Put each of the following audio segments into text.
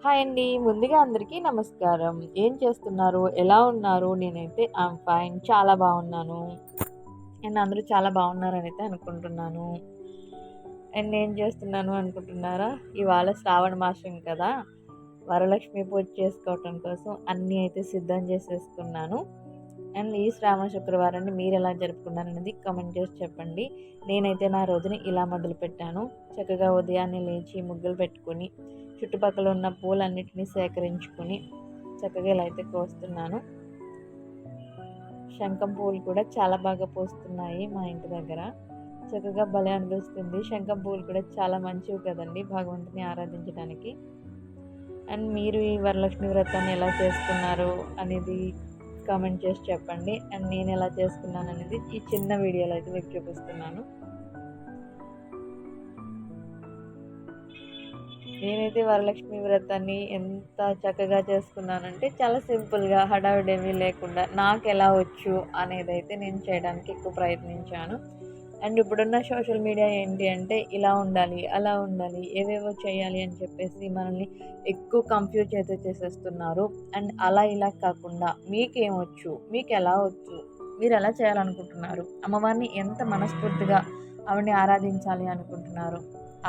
Hi అండి. ముందుగా అందరికీ నమస్కారం. ఏం చేస్తున్నారు? ఎలా ఉన్నారు? నేనైతే ఫైన్. చాలా బాగున్నాను. అండ్ అందరూ చాలా బాగున్నారనైతే అనుకుంటున్నాను. అండ్ ఏం చేస్తున్నాను అనుకుంటున్నారా? ఇవాళ శ్రావణ మాసం కదా! వరలక్ష్మి పూజ చేసుకోవటం కోసం అన్నీ అయితే సిద్ధం చేసేసుకున్నాను. అండ్ ఈ శ్రావణ శుక్రవారాన్ని మీరెలా జరుపుకున్నారనేది కామెంట్ చేసి చెప్పండి. నేనైతే నా రోజుని ఇలా మొదలుపెట్టాను. చక్కగా ఉదయాన్నే లేచి ముగ్గులు పెట్టుకొని, చుట్టుపక్కల ఉన్న పూలన్నిటిని సేకరించుకొని, చక్కగా ఇలా అయితే కోస్తున్నాను. శంఖం పువ్వులు కూడా చాలా బాగా పూస్తున్నాయి మా ఇంటి దగ్గర. చక్కగా భలే అనిపిస్తుంది. శంఖం పువ్వులు కూడా చాలా మంచివి కదండీ భగవంతుని ఆరాధించడానికి. అండ్ మీరు ఈ వరలక్ష్మి వ్రతాన్ని ఎలా చేసుకున్నారు అనేది కామెంట్ చేసి చెప్పండి. అండ్ నేను ఎలా చేసుకున్నాను అనేది ఈ చిన్న వీడియోలో అయితే మీకు చూపిస్తున్నాను. నేనైతే వరలక్ష్మి వ్రతాన్ని ఎంత చక్కగా చేసుకున్నానంటే చాలా సింపుల్గా, హడావిడేమీ లేకుండా నాకు ఎలా వచ్చు అనేది అయితే నేను చేయడానికి ఎక్కువ ప్రయత్నించాను. అండ్ ఇప్పుడున్న సోషల్ మీడియా ఏంటి అంటే ఇలా ఉండాలి, అలా ఉండాలి, ఏవేవో చేయాలి అని చెప్పేసి మనల్ని ఎక్కువ కన్ఫ్యూజ్ అయితే చేసేస్తున్నారు. అండ్ అలా ఇలా కాకుండా మీకేమొచ్చు, మీకు ఎలా వచ్చు, మీరు ఎలా చేయాలనుకుంటున్నారు, అమ్మవారిని ఎంత మనస్ఫూర్తిగా ఆవిడని ఆరాధించాలి అనుకుంటున్నారు,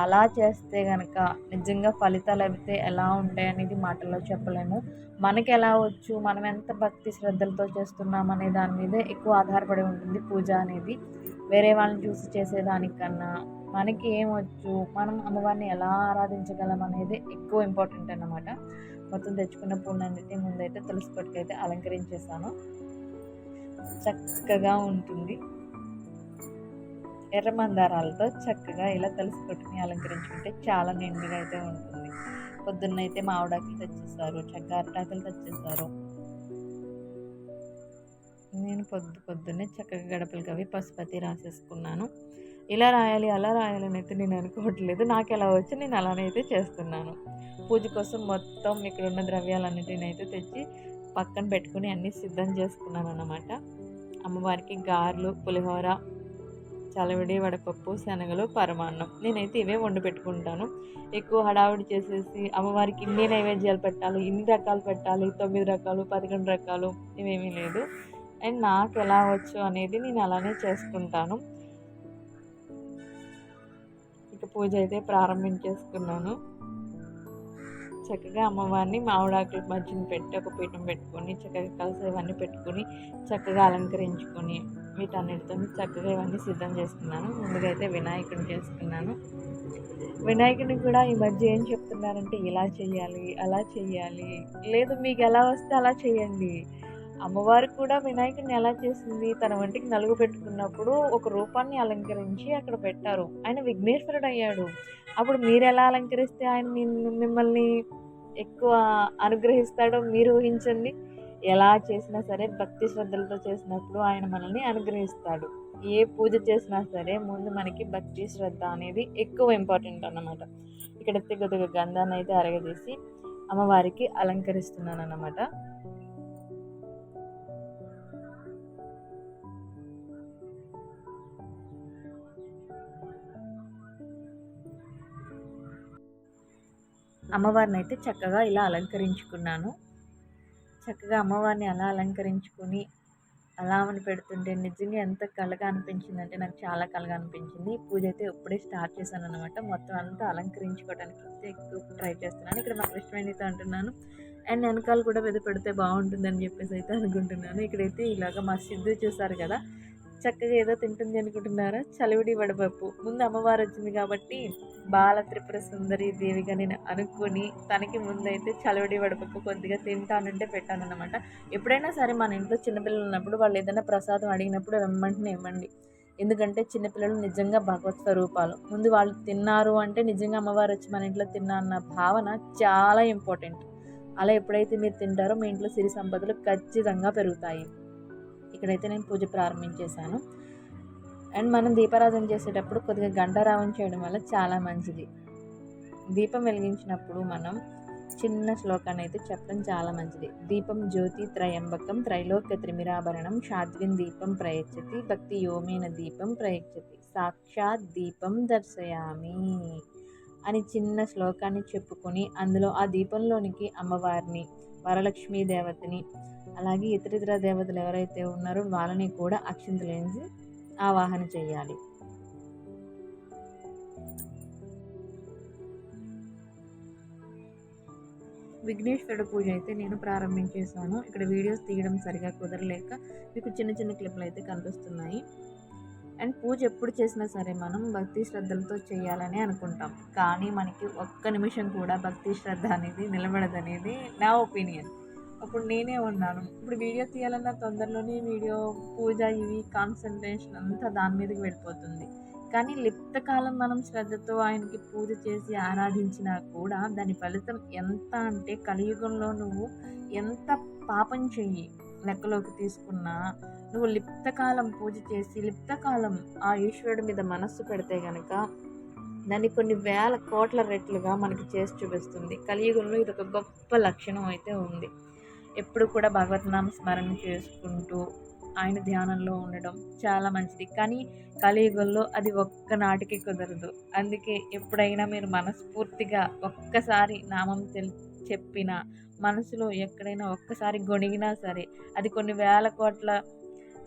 అలా చేస్తే గనక నిజంగా ఫలితాలు అయితే ఎలా ఉంటాయనేది మాటల్లో చెప్పలేము. మనకి ఎలా వచ్చు, మనం ఎంత భక్తి శ్రద్ధలతో చేస్తున్నాం అనే దాని మీదే ఎక్కువ ఆధారపడి ఉంటుంది పూజ అనేది. వేరే వాళ్ళని చూసి చేసేదానికన్నా మనకి ఏమొచ్చు, మనం అమ్మవారిని ఎలా ఆరాధించగలం అనేది ఎక్కువ ఇంపార్టెంట్ అన్నమాట. మొత్తం తెచ్చుకున్న పూలన్నిటిని ముందైతే తులసి కొట్టుకైతే అలంకరించేసాను. చక్కగా ఉంటుంది. ఎర్ర మందారాలతో చక్కగా ఇలా తులసి కొట్టుని అలంకరించుకుంటే చాలా నిండుగా అయితే ఉంటుంది. పొద్దున్నైతే మామిడాకులు తెచ్చేస్తారు, అరటాకులు తెచ్చేస్తారు. నేను పొద్దున్నే చక్కగా గడపలకి అవి పసుపతి రాసేసుకున్నాను. ఇలా రాయాలి, అలా రాయాలని అయితే నేను అనుకోవట్లేదు. నాకు ఎలా వచ్చి నేను అలానే అయితే చేస్తున్నాను. పూజ కోసం మొత్తం ఇక్కడ ఉన్న ద్రవ్యాలన్నిటిని అయితే తెచ్చి పక్కన పెట్టుకుని అన్నీ సిద్ధం చేసుకున్నాను అన్నమాట. అమ్మవారికి గారెలు, పులిహోర, చలవిడి, వడపప్పు, శనగలు, పరమాన్నం నేనైతే ఇవే వండి పెట్టుకుంటాను. ఎక్కువ హడావుడి చేసేసి అమ్మవారికి ఇన్ని నైవేద్యాలు పెట్టాలి, ఇన్ని రకాలు పెట్టాలి, 9 రకాలు, 11 రకాలు ఇవేమీ లేదు. అండ్ నాకు ఎలా వచ్చు అనేది నేను అలానే చేసుకుంటాను. ఇక పూజ అయితే ప్రారంభించేసుకున్నాను. చక్కగా అమ్మవారిని మామిడాకుల మధ్యన పెట్టి ఒక పీఠం పెట్టుకొని చక్కగా కలశం ఇవన్నీ పెట్టుకొని చక్కగా అలంకరించుకొని వీటన్నిటితో చక్కగా ఇవన్నీ సిద్ధం చేసుకున్నాను. ముందుగా అయితే వినాయకుడిని చేసుకున్నాను. వినాయకుడిని కూడా ఈ మధ్య ఏం చెప్తున్నారంటే ఇలా చేయాలి, అలా చేయాలి, లేదు మీకు ఎలా వస్తే అలా చేయండి. అమ్మవారు కూడా వినాయకుడిని ఎలా చేసింది, తన వంటికి నలుగు పెట్టుకున్నప్పుడు ఒక రూపాన్ని అలంకరించి అక్కడ పెట్టారు. ఆయన విఘ్నేశ్వరుడు అయ్యాడు. అప్పుడు మీరు ఎలా అలంకరిస్తే ఆయన మిమ్మల్ని ఎక్కువ అనుగ్రహిస్తాడో మీరు ఊహించండి. ఎలా చేసినా సరే భక్తి శ్రద్ధలతో చేసినప్పుడు ఆయన మనల్ని అనుగ్రహిస్తాడు. ఏ పూజ చేసినా సరే ముందు మనకి భక్తి శ్రద్ధ అనేది ఎక్కువ ఇంపార్టెంట్ అన్నమాట. ఇక్కడైతే కొద్దిగా గంధాన్ని అయితే అరగదీసి అమ్మవారికి అలంకరిస్తున్నాను అన్నమాట. అమ్మవారిని అయితే చక్కగా ఇలా అలంకరించుకున్నాను. చక్కగా అమ్మవారిని అలా అలంకరించుకొని అలా ఆమెను పెడుతుంటే నిజంగా ఎంత కళగా అనిపించిందంటే నాకు చాలా కళగా అనిపించింది. పూజ అయితే ఇప్పుడే స్టార్ట్ చేశాను అనమాట. మొత్తం అంతా అలంకరించుకోవడానికి అయితే ఎక్కువ ట్రై చేస్తున్నాను. ఇక్కడ మా కృష్ణవేణితో అంటున్నాను. అండ్ వెనకాల కూడా పెడితే బాగుంటుందని చెప్పేసి అయితే అనుకుంటున్నాను. ఇక్కడైతే ఇలాగ మా సిద్ధు చూసారు కదా, చక్కగా ఏదో తింటుంది అనుకుంటున్నారా, చలివిడి వడపప్పు. ముందు అమ్మవారు వచ్చింది కాబట్టి బాల త్రిపుర సుందరి దేవిగా నేను అనుకుని తనకి ముందైతే చలివిడి వడపప్పు కొద్దిగా తింటానంటే పెట్టానన్నమాట. ఎప్పుడైనా సరే మన ఇంట్లో చిన్నపిల్లలు ఉన్నప్పుడు వాళ్ళు ఏదైనా ప్రసాదం అడిగినప్పుడు వెంటనే ఇవ్వండి. ఎందుకంటే చిన్నపిల్లలు నిజంగా భగవత్ స్వరూపాలు. ముందు వాళ్ళు తిన్నారు అంటే నిజంగా అమ్మవారు వచ్చి మన ఇంట్లో తిన్నా అన్న భావన చాలా ఇంపార్టెంట్. అలా ఎప్పుడైతే మీరు తింటారో మీ ఇంట్లో సిరి సంపదలు ఖచ్చితంగా పెరుగుతాయి. ఇక్కడైతే నేను పూజ ప్రారంభించేశాను. అండ్ మనం దీపారాధన చేసేటప్పుడు కొద్దిగా గంటారావం చేయడం వల్ల చాలా మంచిది. దీపం వెలిగించినప్పుడు మనం చిన్న శ్లోకాన్ని అయితే చెప్పడం చాలా మంచిది. దీపం జ్యోతి త్రయంబకం త్రైలోక్య త్రిమిరాభరణం షాద్విన్ దీపం ప్రయచ్చతి భక్తి యోమేన దీపం ప్రయచ్చతి సాక్షాత్ దీపం దర్శయామి. అని చిన్న శ్లోకాన్ని చెప్పుకొని అందులో ఆ దీపంలోనికి అమ్మవారిని, వరలక్ష్మీ దేవతని, అలాగే ఇతరితర దేవతలు ఎవరైతే ఉన్నారో వాళ్ళని కూడా అక్షింతలేసి ఆవాహన చేయాలి. విఘ్నేశ్వరుడు పూజ అయితే నేను ప్రారంభించేసాను. ఇక్కడ వీడియోస్ తీయడం సరిగా కుదరలేక మీకు చిన్న చిన్న క్లిప్లు అయితే కనిపిస్తున్నాయి. అండ్ పూజ ఎప్పుడు చేసినా సరే మనం భక్తి శ్రద్ధలతో చేయాలని అనుకుంటాం. కానీ మనకి ఒక్క నిమిషం కూడా భక్తి శ్రద్ధ అనేది నిలబడదనేది నా ఒపీనియన్. అప్పుడు నేనే ఉన్నాను. ఇప్పుడు వీడియో తీయాలన్న తొందరలోనే వీడియో, పూజ, ఇవి కాన్సన్ట్రేషన్ అంతా దాని మీదకి వెళ్ళిపోతుంది. కానీ లిప్తకాలం మనం శ్రద్ధతో ఆయనకి పూజ చేసి ఆరాధించినా కూడా దాని ఫలితం ఎంత అంటే, కలియుగంలో నువ్వు ఎంత పాపం చెయ్యి లెక్కలోకి తీసుకున్నా, నువ్వు లిప్తకాలం పూజ చేసి లిప్తకాలం ఆ ఈశ్వరుడి మీద మనస్సు పెడితే గనక దాన్ని కొన్ని వేల కోట్ల రెట్లుగా మనకి చేసి చూపిస్తుంది. కలియుగంలో ఇది ఒక గొప్ప లక్షణం అయితే ఉంది. ఎప్పుడు కూడా భగవద్నామ స్మరణ చేసుకుంటూ ఆయన ధ్యానంలో ఉండడం చాలా మంచిది. కానీ కలియుగంలో అది ఒక్కనాటికి కుదరదు. అందుకే ఎప్పుడైనా మీరు మనస్ఫూర్తిగా ఒక్కసారి నామం చెప్పిన మనసులో ఎక్కడైనా ఒక్కసారి గొణిగినా సరే అది కొన్ని వేల కోట్ల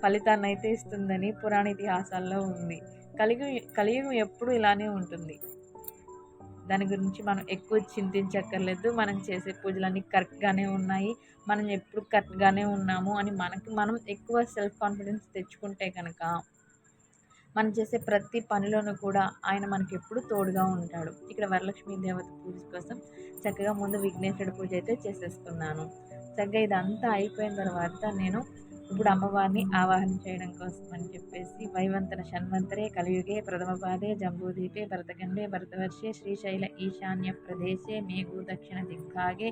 ఫలితాన్ని అయితే ఇస్తుందని పురాణ ఇతిహాసాల్లో ఉంది. కలియుగం ఎప్పుడు ఇలానే ఉంటుంది. దాని గురించి మనం ఎక్కువ చింతించక్కర్లేదు. మనం చేసే పూజలన్నీ కరెక్ట్గానే ఉన్నాయి, మనం ఎప్పుడు కరెక్ట్గానే ఉన్నాము అని మనకి మనం ఎక్కువ సెల్ఫ్ కాన్ఫిడెన్స్ తెచ్చుకుంటే కనుక మనం చేసే ప్రతి పనిలోనూ కూడా ఆయన మనకి ఎప్పుడు తోడుగా ఉంటాడు. ఇక్కడ వరలక్ష్మీ దేవత పూజ కోసం చక్కగా ముందు విఘ్నేశ్వరుడి పూజ అయితే చేసేసుకున్నాను. చక్కగా ఇదంతా అయిపోయిన తర్వాత నేను ఇప్పుడు అమ్మవారిని ఆవాహన చేయడం కోసం అని చెప్పేసి వైవంతన షణ్మంతరే కలియుగే ప్రథమ పాదే జంబూదీపే భరతఖండే భరతవర్షే శ్రీశైల ఈశాన్య ప్రదేశే మేఘూ దక్షిణ దిగ్భాగే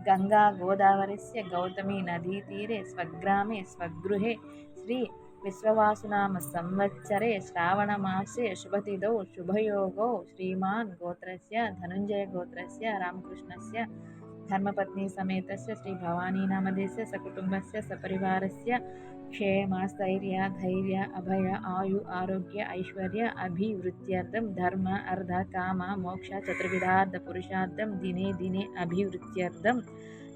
గంగా గోదావరిస్య గౌతమి నదీ తీరే స్వగ్రామే స్వగృహే శ్రీ విశ్వవాసునామ సంవత్సరే శ్రావణమాసే శుభతిథౌ శుభయోగౌ శ్రీమాన్ గోత్రస్య ధనుంజయ గోత్రస్య రామకృష్ణస్య ధర్మపత్ని సమేతస్య శ్రీ భవానీ నామధేయస్య సకుటుంబస్య సపరివారస్య క్షేమ స్థైర్య ధైర్య అభయ ఆయు ఆరోగ్య ఐశ్వర్య అభివృద్ధ్యర్థం ధర్మ అర్ధ కామ మోక్ష చతుర్విధార్థ పురుషార్థం దినే దినే అభివృద్ధ్యర్థం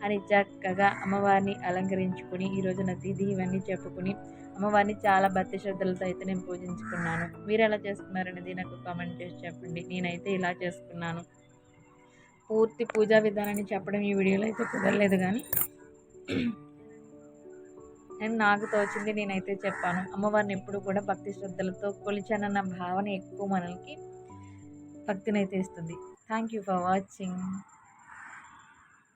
అని చక్కగా అమ్మవారిని అలంకరించుకుని ఈరోజు నా తిథి ఇవన్నీ చెప్పుకుని అమ్మవారిని చాలా భక్తి శ్రద్ధలతో అయితే నేను పూజించుకున్నాను. మీరు ఎలా చేసుకున్నారనేది నాకు కామెంట్ చేసి చెప్పండి. నేనైతే ఇలా చేసుకున్నాను. పూర్తి పూజా విధానాన్ని చెప్పడం ఈ వీడియోలో అయితే కుదరలేదు, కానీ నేను నాకు తోచింది నేనైతే చెప్పాను. అమ్మవారిని ఎప్పుడు కూడా భక్తి శ్రద్ధలతో కొలిచానన్న భావన ఎక్కువ మనకి భక్తినైతే ఇస్తుంది. Thank you for watching.